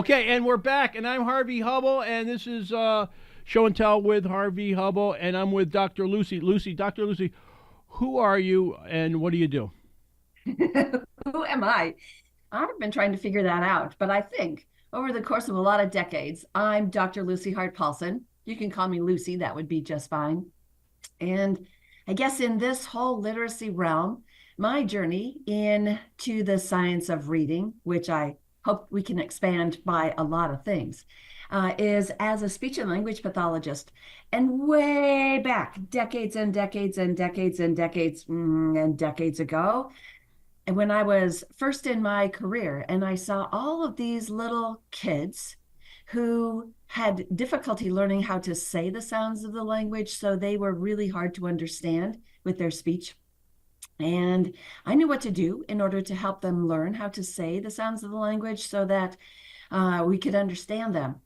Okay, and we're back, and I'm Harvey Hubbell, and this is Show and Tell with Harvey Hubbell, and I'm with Dr. Lucy. Dr. Lucy, who are you, and what do you do? Who am I? I've been trying to figure that out, but I think over the course of a lot of decades, I'm Dr. Lucy Hart Paulson. You can call me Lucy, that would be just fine. And I guess in this whole literacy realm, my journey into the science of reading, which I hope we can expand by a lot of things, is as a speech and language pathologist. And way back, decades and decades and decades and decades and decades ago, and when I was first in my career, and I saw all of these little kids who had difficulty learning how to say the sounds of the language, so they were really hard to understand with their speech. And I knew what to do in order to help them learn how to say the sounds of the language so that we could understand them.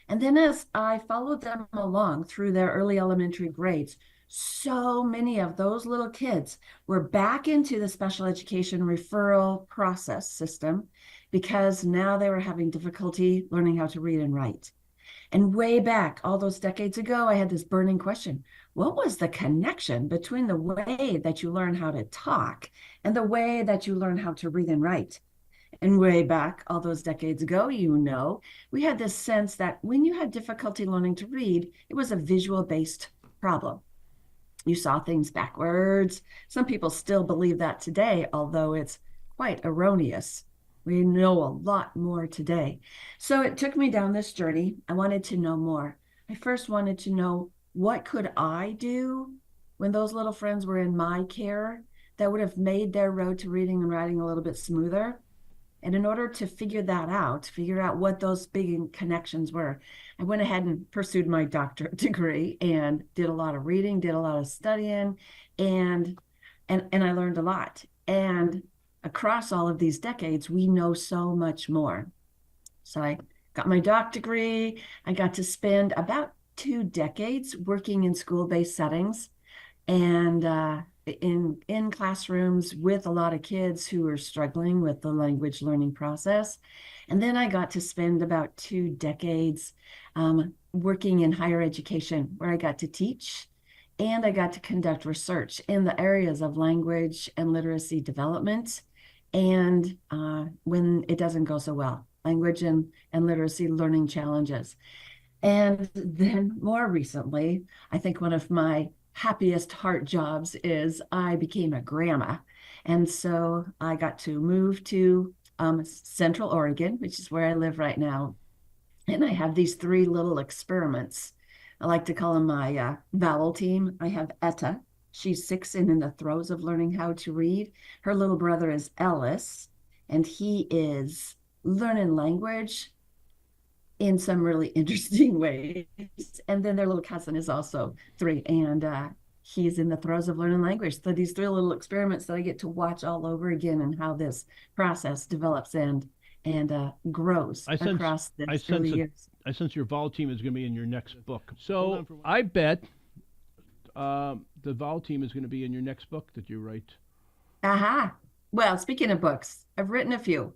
And then as I followed them along through their early elementary grades, so many of those little kids were back into the special education referral process system because now they were having difficulty learning how to read and write. And way back, all those decades ago, I had this burning question. What was the connection between the way that you learn how to talk and the way that you learn how to read and write? And way back, all those decades ago, we had this sense that when you had difficulty learning to read, it was a visual-based problem. You saw things backwards. Some people still believe that today, although it's quite erroneous. We know a lot more today. So it took me down this journey. I wanted to know more. I first wanted to know, what could I do when those little friends were in my care that would have made their road to reading and writing a little bit smoother? And in order to figure out what those big connections were, I went ahead and pursued my doctorate degree and did a lot of reading, did a lot of studying, and I learned a lot. And across all of these decades, we know so much more. So I got my doc degree. I got to spend about 2 decades working in school-based settings and in classrooms with a lot of kids who were struggling with the language learning process. And then I got to spend about 2 decades working in higher education, where I got to teach and I got to conduct research in the areas of language and literacy development. And when it doesn't go so well, language and literacy learning challenges. And then more recently, I think one of my happiest heart jobs is I became a grandma. And so I got to move to Central Oregon, which is where I live right now. And I have these three little experiments. I like to call them my vowel team. I have Etta. She's 6 and in the throes of learning how to read. Her little brother is Ellis, and he is learning language in some really interesting ways. And then their little cousin is also 3, and he's in the throes of learning language. So these 3 little experiments that I get to watch all over again, and how this process develops and grows I sense, across I this sense early that, years. I sense your vol team is going to be in your next book. So I bet the vol team is going to be in your next book that you write. Aha. Well, speaking of books, I've written a few.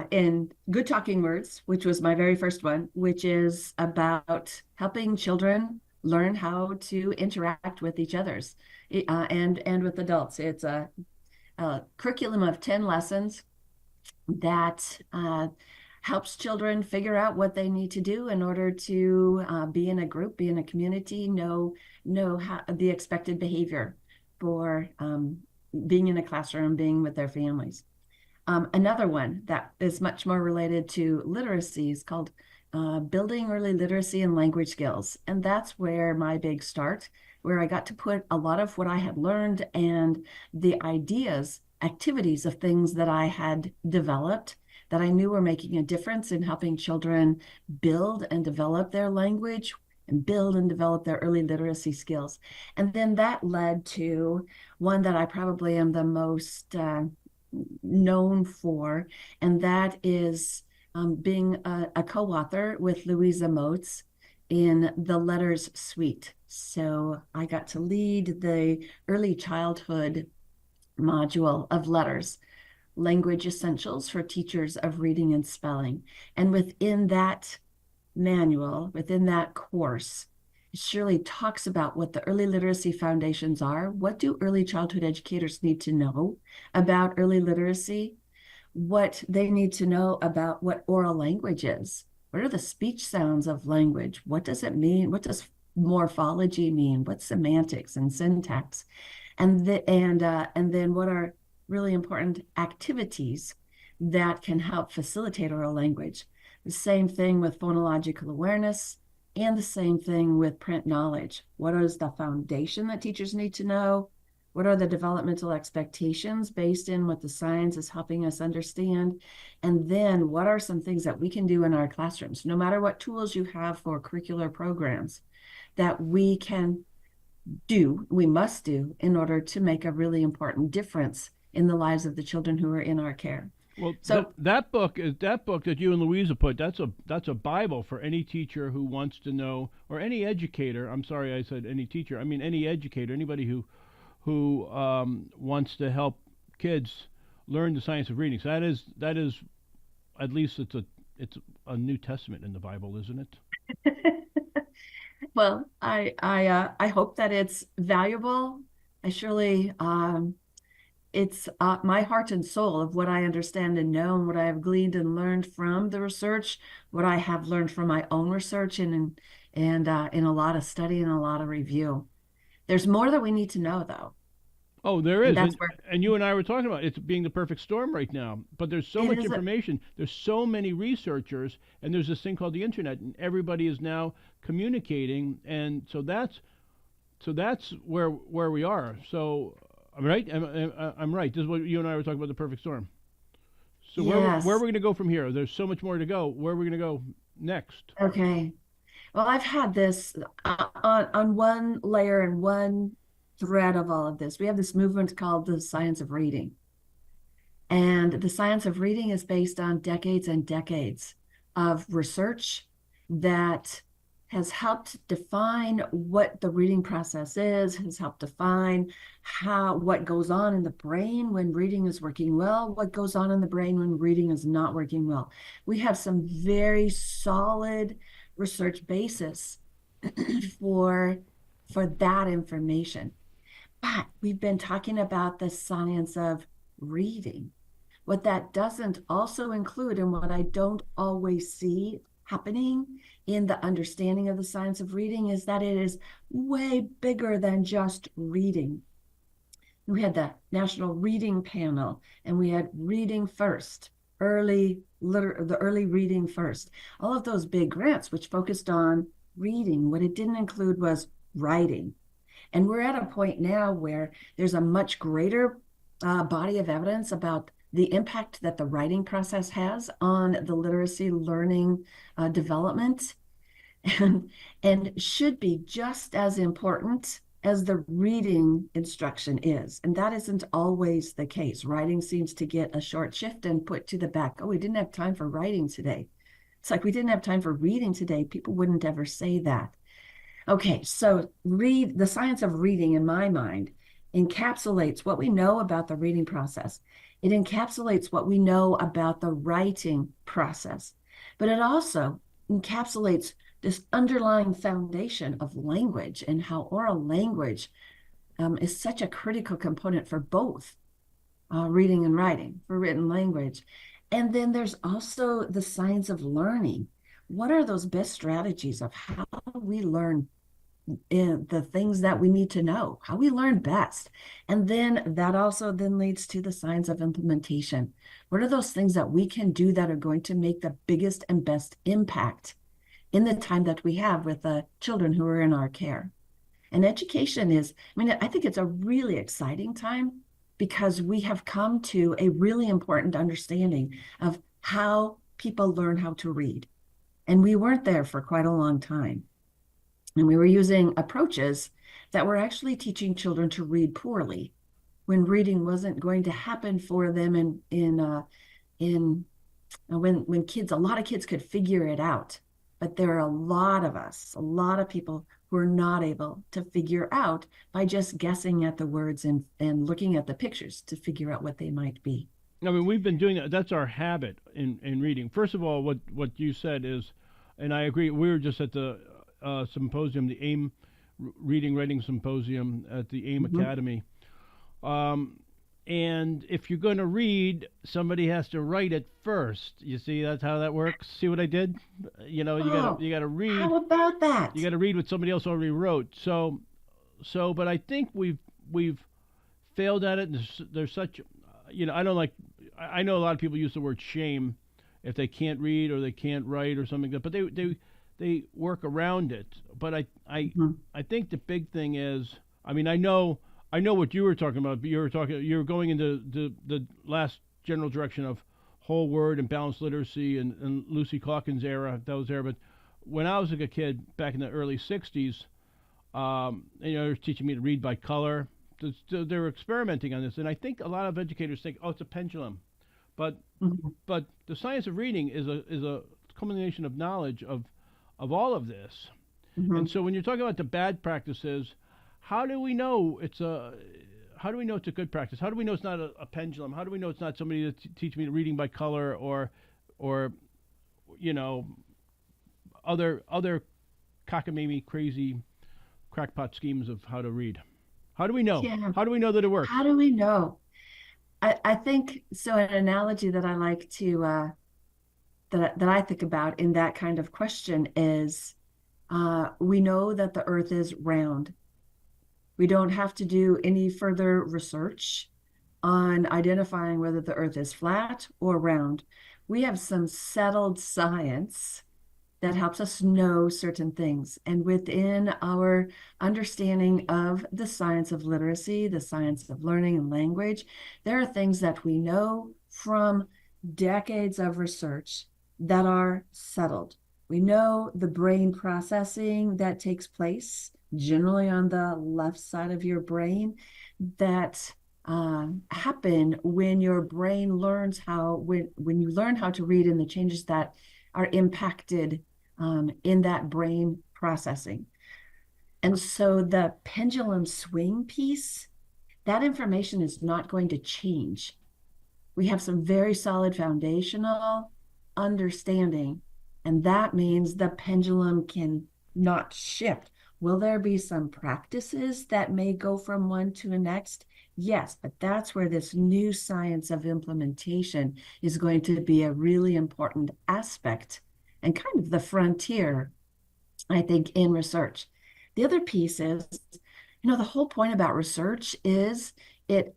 In Good Talking Words, which was my very first one, which is about helping children learn how to interact with each others and with adults. It's a curriculum of 10 lessons that helps children figure out what they need to do in order to be in a group, be in a community, know how the expected behavior for being in a classroom, being with their families. Another one that is much more related to literacy is called Building Early Literacy and Language Skills. And that's where my big start, where I got to put a lot of what I had learned and the ideas, activities of things that I had developed that I knew were making a difference in helping children build and develop their language and build and develop their early literacy skills. And then that led to one that I probably am the most known for, and that is being a co-author with Louisa Moats in the Letters Suite. So I got to lead the early childhood module of letters, Language Essentials for Teachers of Reading and Spelling. And within that manual, within that course, it surely talks about what the early literacy foundations are. What do early childhood educators need to know about early literacy? What they need to know about what oral language is. What are the speech sounds of language? What does it mean? What does morphology mean? What's semantics and syntax? And then what are really important activities that can help facilitate oral language? The same thing with phonological awareness, and the same thing with print knowledge. What is the foundation that teachers need to know? What are the developmental expectations based in what the science is helping us understand? And then what are some things that we can do in our classrooms, no matter what tools you have for curricular programs, that we can do, we must do, in order to make a really important difference in the lives of the children who are in our care. Well, So that book is that book that you and Louisa put. That's a Bible for any teacher who wants to know, or any educator. I'm sorry, I said any teacher. I mean any educator, anybody who wants to help kids learn the science of reading. So that is at least it's a New Testament in the Bible, isn't it? well, I hope that it's valuable. I surely it's my heart and soul of what I understand and know, and what I have gleaned and learned from the research, what I have learned from my own research, and in a lot of study and a lot of review. There's more that we need to know, though, Oh, there and is, that's where and you and I were talking about it being the perfect storm right now. But there's so it much is. information. There's so many researchers, and there's this thing called the internet, and everybody is now communicating, and so that's where we are. So I'm right. I'm right. This is what you and I were talking about, the perfect storm. So where are Yes. we going to go from here? There's so much more to go. Where are we going to go next? Okay. Well, I've had this on one layer and one thread of all of this. We have this movement called the science of reading. And the science of reading is based on decades and decades of research that has helped define what the reading process is, has helped define what goes on in the brain when reading is working well, what goes on in the brain when reading is not working well. We have some very solid research basis for that information. But we've been talking about the science of reading. What that doesn't also include, and what I don't always see happening in the understanding of the science of reading, is that it is way bigger than just reading. We had the National Reading Panel, and we had Reading First, the early reading first. All of those big grants, which focused on reading. What it didn't include was writing. And we're at a point now where there's a much greater body of evidence about the impact that the writing process has on the literacy learning development, and should be just as important as the reading instruction is. And that isn't always the case. Writing seems to get a short shift and put to the back. Oh, we didn't have time for writing today. It's like we didn't have time for reading today. People wouldn't ever say that. Okay, so the science of reading, in my mind, encapsulates what we know about the reading process. It encapsulates what we know about the writing process, but it also encapsulates this underlying foundation of language, and how oral language is such a critical component for both reading and writing, for written language. And then there's also the science of learning. What are those best strategies of how we learn in the things that we need to know, how we learn best? And then that also then leads to the science of implementation. What are those things that we can do that are going to make the biggest and best impact in the time that we have with the children who are in our care? And education is, I mean, I think it's a really exciting time, because we have come to a really important understanding of how people learn how to read. And we weren't there for quite a long time. And we were using approaches that were actually teaching children to read poorly, when reading wasn't going to happen for them when kids, a lot of kids could figure it out. But there are a lot of us, a lot of people who are not able to figure out by just guessing at the words and looking at the pictures to figure out what they might be. I mean, we've been doing that. That's our habit in reading. First of all, what you said is, and I agree. We were just at the symposium, the AIM Reading Writing Symposium at the AIM Mhm. Academy. Um, and if you're going to read, somebody has to write it first. You see, that's how that works. See what I did? Oh, You gotta how read. about You that? got to read what somebody else already wrote. But I think we've failed at it. There's such, I don't like. I know a lot of people use the word shame if they can't read or they can't write or something like that, but they work around it. But Mhm. I think the big thing is, I mean, I know what you were talking about. But you were going into the last general direction of whole word and balanced literacy and Lucy Calkins era, those era. But when I was like a kid back in the early '60s, they were teaching me to read by color. They were experimenting on this, and I think a lot of educators think, oh, it's a pendulum, but Mhm. the science of reading is a culmination of knowledge of all of this. And Mhm. so when you're talking about the bad practices, how do we know it's a how do we know it's a good practice? How do we know it's not a pendulum? How do we know it's not somebody that teach me reading by color or you know other cockamamie crazy crackpot schemes of how to read? How do we know? Yeah. How do we know that it How works? do we know? I think so. An analogy that I like to that I think about in that kind of question is we know that the Earth is round. We don't have to do any further research on identifying whether the Earth is flat or round. We have some settled science that helps us know certain things. And within our understanding of the science of literacy, the science of learning and language, there are things that we know from decades of research that are settled. We know the brain processing that takes place generally on the left side of your brain that happen when your brain learns when you learn how to read and the changes that are impacted in that brain processing. And so the pendulum swing piece, that information is not going to change. We have some very solid foundational understanding, and that means the pendulum can not shift. Will there be some practices that may go from one to the next? Yes, but that's where this new science of implementation is going to be a really important aspect and kind of the frontier, I think, in research. The other piece is, the whole point about research is it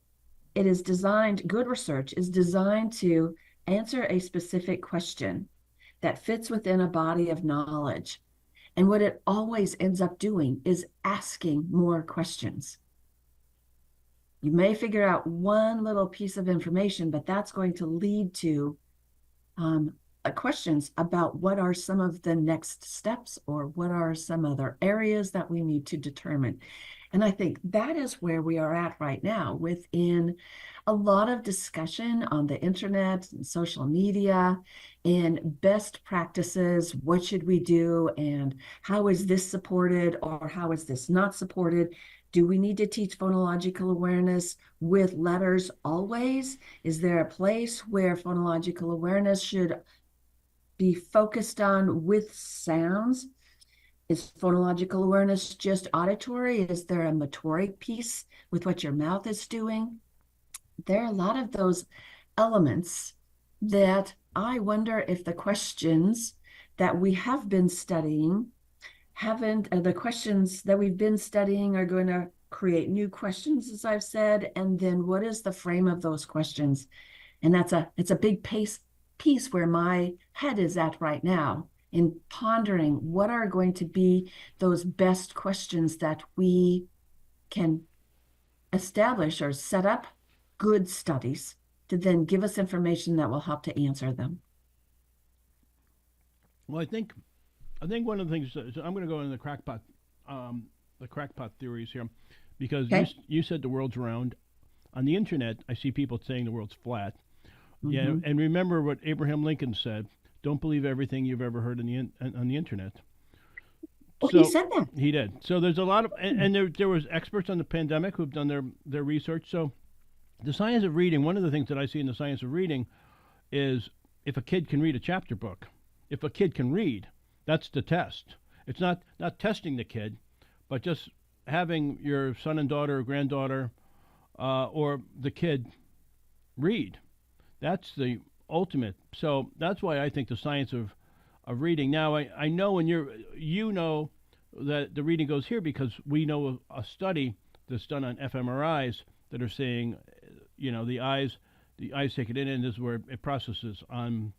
it is designed, good research is designed to answer a specific question that fits within a body of knowledge. And what it always ends up doing is asking more questions. You may figure out one little piece of information, but that's going to lead to questions about what are some of the next steps or what are some other areas that we need to determine. And I think that is where we are at right now within a lot of discussion on the internet and social media and best practices. What should we do? And how is this supported or how is this not supported? Do we need to teach phonological awareness with letters always? Is there a place where phonological awareness should be focused on with sounds? Is phonological awareness just auditory? Is there a motoric piece with what your mouth is doing? There are a lot of those elements that I wonder if the questions that we have been studying haven't, the questions that we've been studying are going to create new questions, as I've said. And then what is the frame of those questions? And it's a big piece where my head is at right now in pondering what are going to be those best questions that we can establish or set up good studies to then give us information that will help to answer them. Well, I think one of the things so I'm going to go into the crackpot theories here, because Okay. you said the world's round. On the internet, I see people saying the world's flat. Yeah, Mm-hmm. and remember what Abraham Lincoln said: "Don't believe everything you've ever heard on the internet." Oh, he So said that. he did. So there's a lot of and there was experts on the pandemic who've done their research. So The science of reading, one of the things that I see in the science of reading is if a kid can read a chapter book. If a kid can read, that's the test. It's not testing the kid, but just having your son and daughter or granddaughter or the kid read. That's the ultimate. So that's why I think the science of reading. Now I know when you know that the reading goes here because we know a study that's done on fMRIs that are saying, the eyes take it in, and this is where it processes on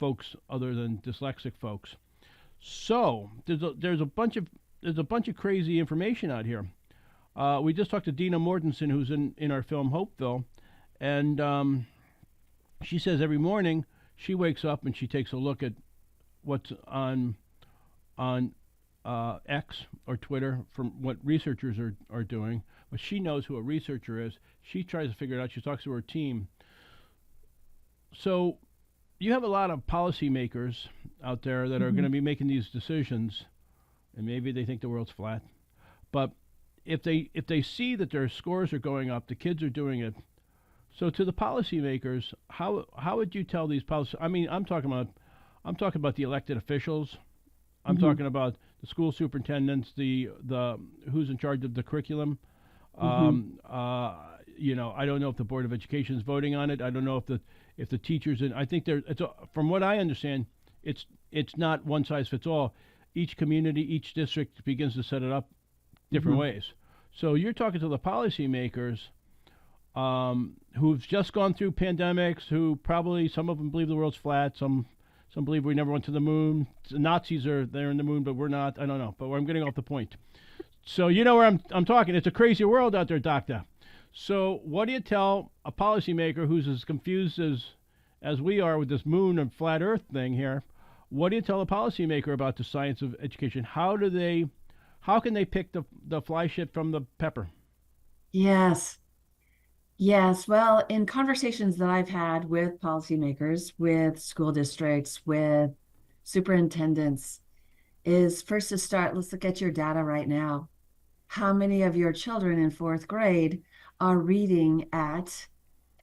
folks other than dyslexic folks. So there's a bunch of crazy information out here. We just talked to Dina Mortensen, who's in our film Hopeville, and she says every morning she wakes up and she takes a look at what's on X or Twitter from what researchers are doing. But she knows who a researcher is. She tries to figure it out. She talks to her team. So you have a lot of policymakers out there that are going to be making these decisions, and maybe they think the world's flat. But if they see that their scores are going up, the kids are doing it. So to the policymakers, how would you tell these policy? I mean, I'm talking about the elected officials. I'm talking about the school superintendents, the who's in charge of the curriculum. I don't know if the Board of Education is voting on it. I don't know if the teachers, and I think from what I understand, it's not one size fits all. Each community, each district begins to set it up different ways. So you're talking to the policymakers who've just gone through pandemics, who probably some of them believe the world's flat, some believe we never went to the moon. The Nazis are there in the moon, but we're not. I don't know, but I'm getting off the point. So you know where I'm talking. It's a crazy world out there, Doctor. So what do you tell a policymaker who's as confused as we are with this moon and flat Earth thing here? What do you tell a policymaker about the science of education? How can they pick the fly shit from the pepper? Yes. Yes. Well, in conversations that I've had with policymakers, with school districts, with superintendents, is first to start, let's look at your data right now. How many of your children in fourth grade are reading at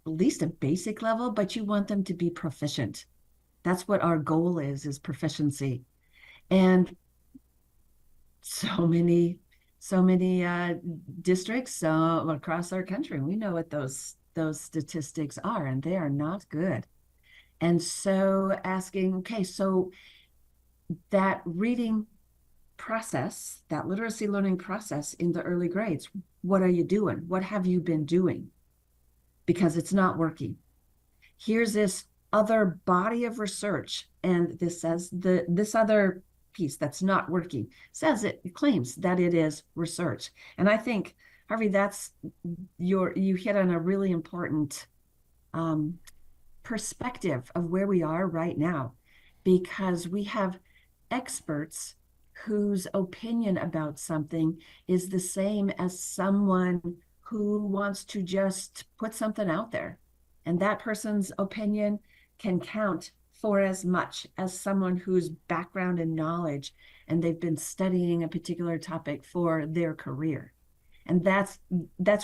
least a basic level, but you want them to be proficient? That's what our goal is proficiency. And so many districts across our country, we know what those statistics are, and they are not good. And so asking, okay, so that reading process, that literacy learning process in the early grades, what are you doing? What have you been doing? Because it's not working. Here's this other body of research, and this says this other piece that's not working it claims that it is research. And I think, Harvey, you hit on a really important perspective of where we are right now, because we have experts whose opinion about something is the same as someone who wants to just put something out there. And that person's opinion can count for as much as someone whose background and knowledge, and they've been studying a particular topic for their career. And that's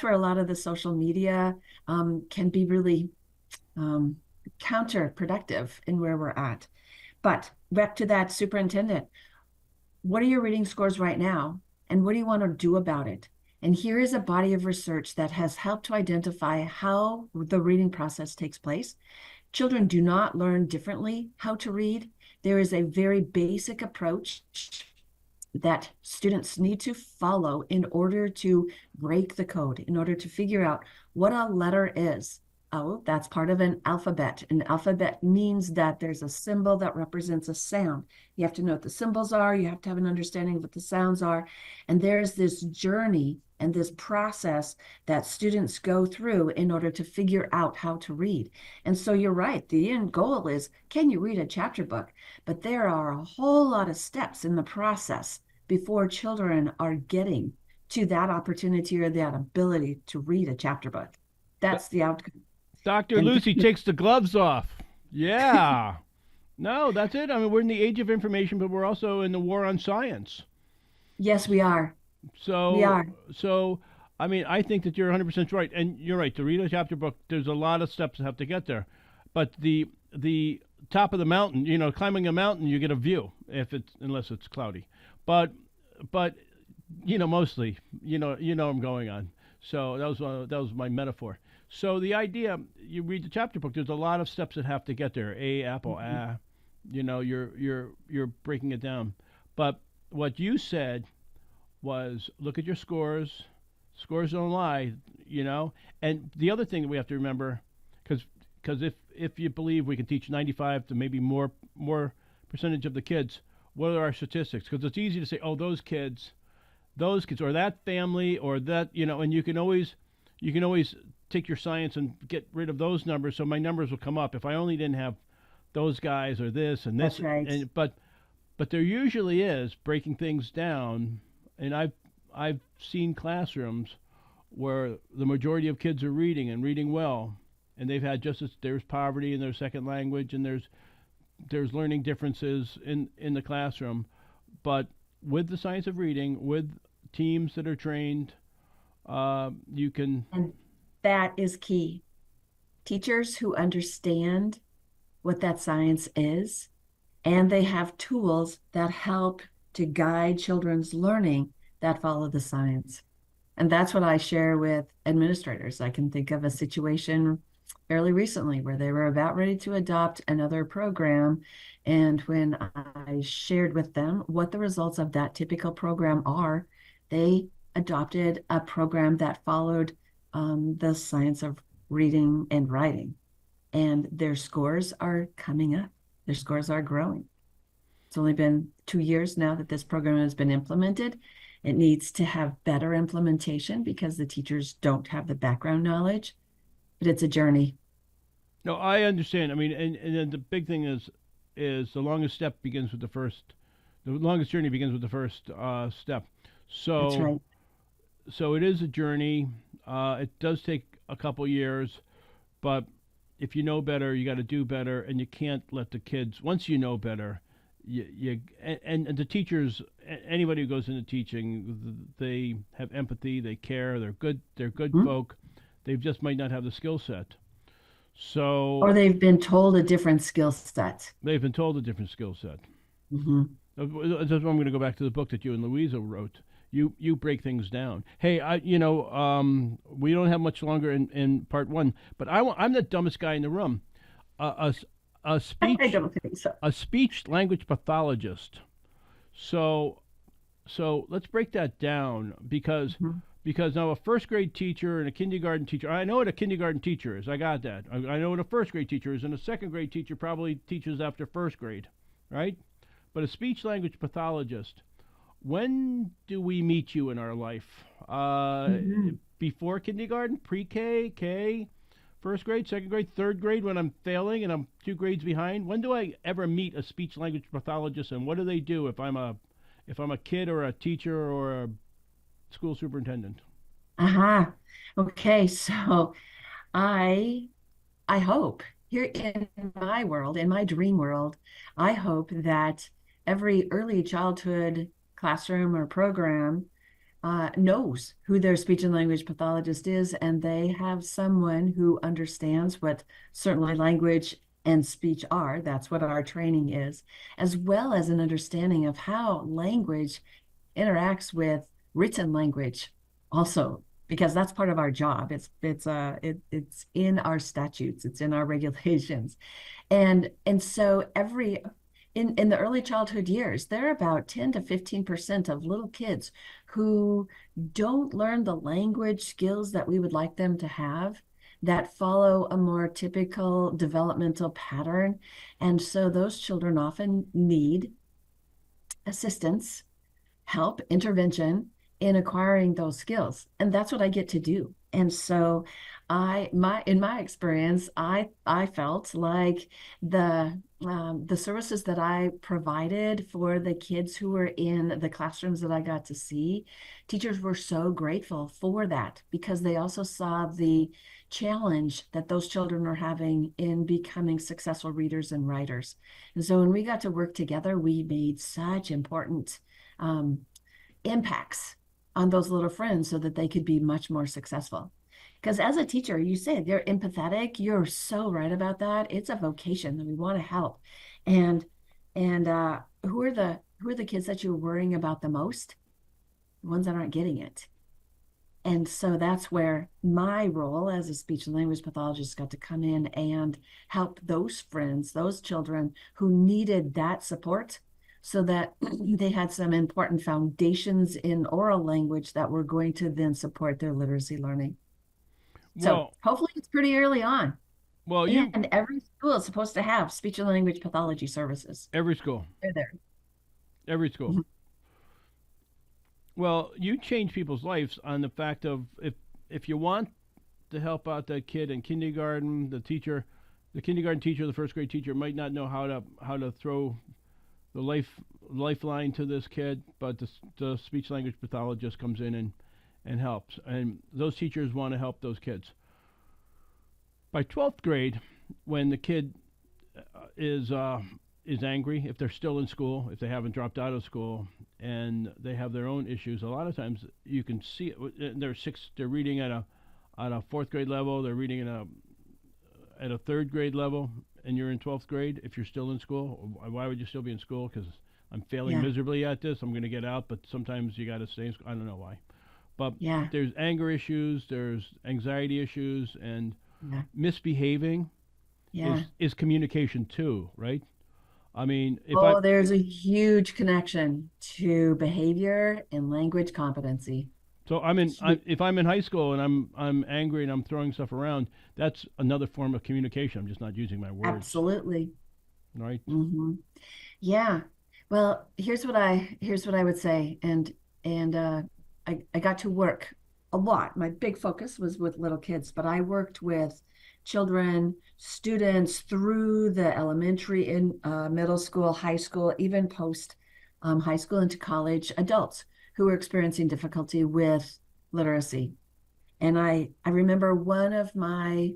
where a lot of the social media can be really counterproductive in where we're at. But back to that superintendent, what are your reading scores right now? And what do you want to do about it? And here is a body of research that has helped to identify how the reading process takes place. Children do not learn differently how to read. There is a very basic approach that students need to follow in order to break the code, in order to figure out what a letter is. Oh, that's part of an alphabet. An alphabet means that there's a symbol that represents a sound. You have to know what the symbols are. You have to have an understanding of what the sounds are. And there's this journey and this process that students go through in order to figure out how to read. And so you're right. The end goal is, can you read a chapter book? But there are a whole lot of steps in the process before children are getting to that opportunity or that ability to read a chapter book. That's the outcome. Dr. Lucy takes the gloves off. Yeah. No, that's it. I mean, we're in the age of information, but we're also in the war on science. Yes, we are. So, we are. So, I mean, I think that you're 100% right, and you're right. To read a chapter book, there's a lot of steps that have to get there, but the top of the mountain, climbing a mountain, you get a view if it's unless it's cloudy, but but mostly, I'm going on. So that was my metaphor. So the idea, you read the chapter book, there's a lot of steps that have to get there. A apple, you're breaking it down, but what you said was look at your scores. Scores don't lie, And the other thing that we have to remember, because if you believe we can teach 95 to maybe more percentage of the kids, what are our statistics? Because it's easy to say, oh, those kids, or that family, or that, and you can always take your science and get rid of those numbers, so my numbers will come up. If I only didn't have those guys or this and this, That's right. but there usually is breaking things down, and I've seen classrooms where the majority of kids are reading and reading well, and they've had there's poverty in their second language, and there's learning differences in the classroom, but with the science of reading, with teams that are trained, you can. And that is key. Teachers who understand what that science is, and they have tools that help to guide children's learning that follow the science. And that's what I share with administrators. I can think of a situation fairly recently where they were about ready to adopt another program. And when I shared with them what the results of that typical program are, they adopted a program that followed the science of reading and writing. And their scores are coming up. Their scores are growing. It's only been 2 years now that this program has been implemented. It needs to have better implementation because the teachers don't have the background knowledge, but it's a journey. No, I understand. I mean, and then the big thing is the longest step begins with the longest journey begins with the first step. That's So right. so it is a journey. It does take a couple years, but if you know better, you got to do better, and you can't let the kids. Once you know better, and the teachers, anybody who goes into teaching, they have empathy, they care, they're good Mhm. folk. They just might not have the skill set. Or So they've been told a different skill set. they've been told a different skill set. Mhm. That's why I'm going to go back to the book that you and Louisa wrote. You break things down. Hey, we don't have much longer in part one, but I'm the dumbest guy in the room. A, a I speech don't think so. a speech language pathologist. So let's break that down Mhm. because now a first grade teacher and a kindergarten teacher. I know what a kindergarten teacher is. I got that. I know what a first grade teacher is, and a second grade teacher probably teaches after first grade, right? But a speech language pathologist. When do we meet you in our life? Mhm. Before kindergarten, pre-K, first grade, second grade, third grade, when I'm failing and I'm 2 grades behind. When do I ever meet a speech language pathologist, and what do they do if I'm a kid or a teacher or a school superintendent? Uh-huh. Okay, so I I hope here in my world, in my dream world, I hope that every early childhood classroom or program knows who their speech and language pathologist is, and they have someone who understands what certainly language and speech are. That's what our training is, as well as an understanding of how language interacts with written language also, because that's part of our job. It's in our statutes, it's in our regulations. And so every in the early childhood years, there are about 10 to 15% of little kids who don't learn the language skills that we would like them to have, that follow a more typical developmental pattern. And so those children often need assistance, help, intervention in acquiring those skills. And that's what I get to do. And so in my experience, I felt like the services that I provided for the kids who were in the classrooms that I got to see, teachers were so grateful for that because they also saw the challenge that those children were having in becoming successful readers and writers. And so when we got to work together, we made such important um, impacts on those little friends so that they could be much more successful. Because as a teacher, you said you're empathetic. You're so right about that. It's a vocation that we want to help. And who are the kids that you're worrying about the most? The ones that aren't getting it. And so that's where my role as a speech and language pathologist got to come in and help those friends, those children who needed that support so that they had some important foundations in oral language that were going to then support their literacy learning. So Well, hopefully it's pretty early on. well, you And every school is supposed to have speech and language pathology services. every school, They're there. every school. Mhm. Well, you change people's lives on the fact of if you want to help out that kid in kindergarten, the kindergarten teacher, the first grade teacher might not know how to throw the lifeline to this kid, but the speech language pathologist comes in and helps, and those teachers want to help those kids. By 12th grade, when the kid is is angry, if they're still in school, if they haven't dropped out of school, and they have their own issues, a lot of times you can see it. They're reading at a fourth grade level, they're reading at a third grade level, and you're in 12th grade. If you're still in school, why would you still be in school? Because I'm failing Yeah. miserably at this. I'm going to get out, but sometimes you got to stay in school. I don't know why, but Yeah. there's anger issues, there's anxiety issues, and Yeah. misbehaving Yeah. is communication too, right? I mean, if I Oh, there's a huge connection to behavior and language competency. so if I'm in high school and I'm angry and I'm throwing stuff around, that's another form of communication. I'm just not using my words, Absolutely. right? Hmm. Yeah. Well, here's what I would say. And I got to work a lot. My big focus was with little kids, but I worked with children, students through the elementary in middle school, high school, even post high school into college, adults who were experiencing difficulty with literacy. And I remember one of my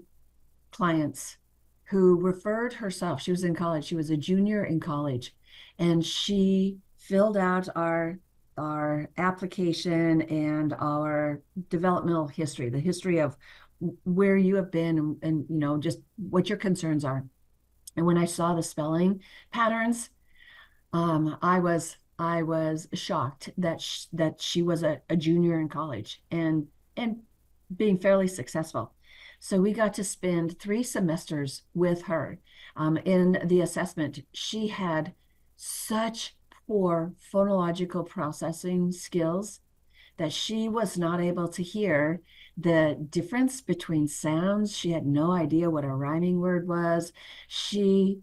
clients who referred herself. She was in college. She was a junior in college, and she filled out our application and our developmental history, the history of where you have been and just what your concerns are. And when I saw the spelling patterns, I was shocked that she was a junior in college and being fairly successful. So we got to spend 3 semesters with her. In the assessment, she had such poor phonological processing skills that she was not able to hear the difference between sounds. She had no idea what a rhyming word was. She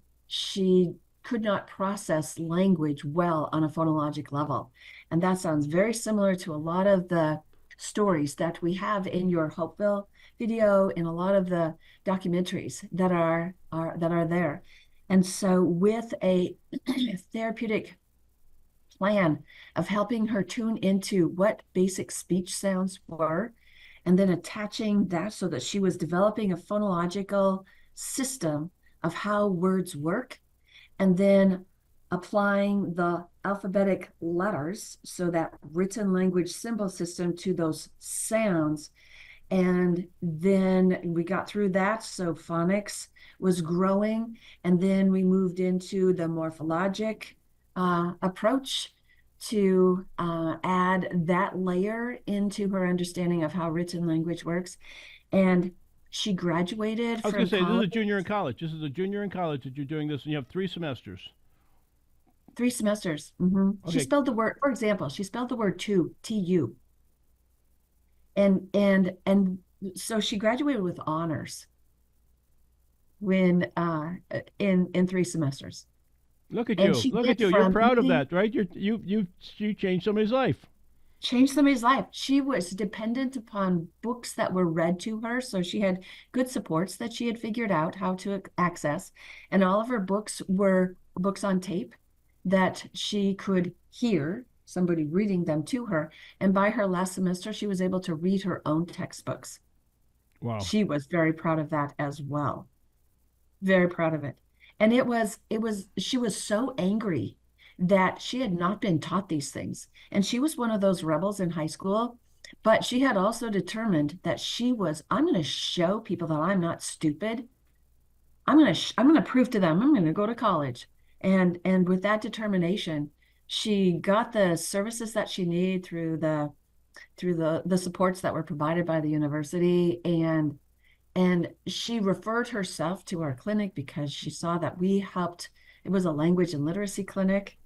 could not process language well on a phonologic level. And that sounds very similar to a lot of the stories that we have in your Hopeville video, in a lot of the documentaries that are there. And so with a therapeutic plan of helping her tune into what basic speech sounds were, and then attaching that so that she was developing a phonological system of how words work, and then applying the alphabetic letters, so that written language symbol system to those sounds. And then we got through that. So phonics was growing. And then we moved into the morphologic approach to add that layer into her understanding of how written language works. And she graduated I was going from to say this is a college. junior in college. This is a junior in college that you're doing this, and you have 3 semesters. 3 semesters. Hmm. She Okay, spelled the word, for example, she spelled the word to, T-U. And so she graduated with honors when in 3 semesters. look at And you, she look at went you. You're from proud of being that, right? You changed somebody's life. changed somebody's life. She was dependent upon books that were read to her. So she had good supports that she had figured out how to access. And all of her books were books on tape that she could hear somebody reading them to her. And by her last semester, she was able to read her own textbooks. Wow. She was very proud of that as well. Very proud of it. And she was so angry that she had not been taught these things. And she was one of those rebels in high school, but she had also determined that I'm going to show people that I'm not stupid. I'm going to prove to them I'm going to go to college. And with that determination, she got the services that she needed through the supports that were provided by the university, and she referred herself to our clinic because she saw that we helped. It was a language and literacy clinic.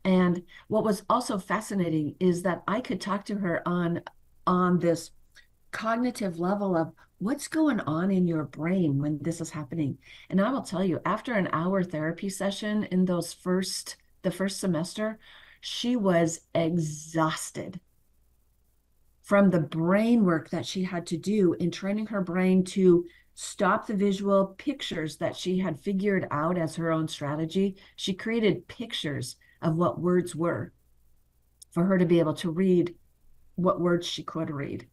And what was also fascinating is that I could talk to her on this cognitive level of what's going on in your brain when this is happening. And I will tell you, after an hour therapy session in the first semester, she was exhausted from the brain work that she had to do in training her brain to stop the visual pictures that she had figured out as her own strategy. She created pictures of what words were for her to be able to read what words she could read.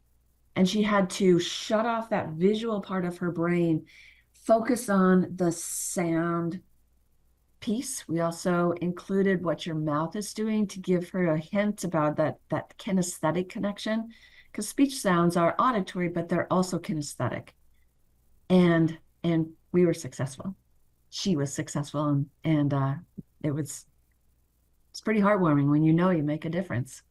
And she had to shut off that visual part of her brain, focus on the sound piece. We also included what your mouth is doing to give her a hint about that kinesthetic connection, because speech sounds are auditory, but they're also kinesthetic. And we were successful. She was successful, and it's pretty heartwarming when you know you make a difference.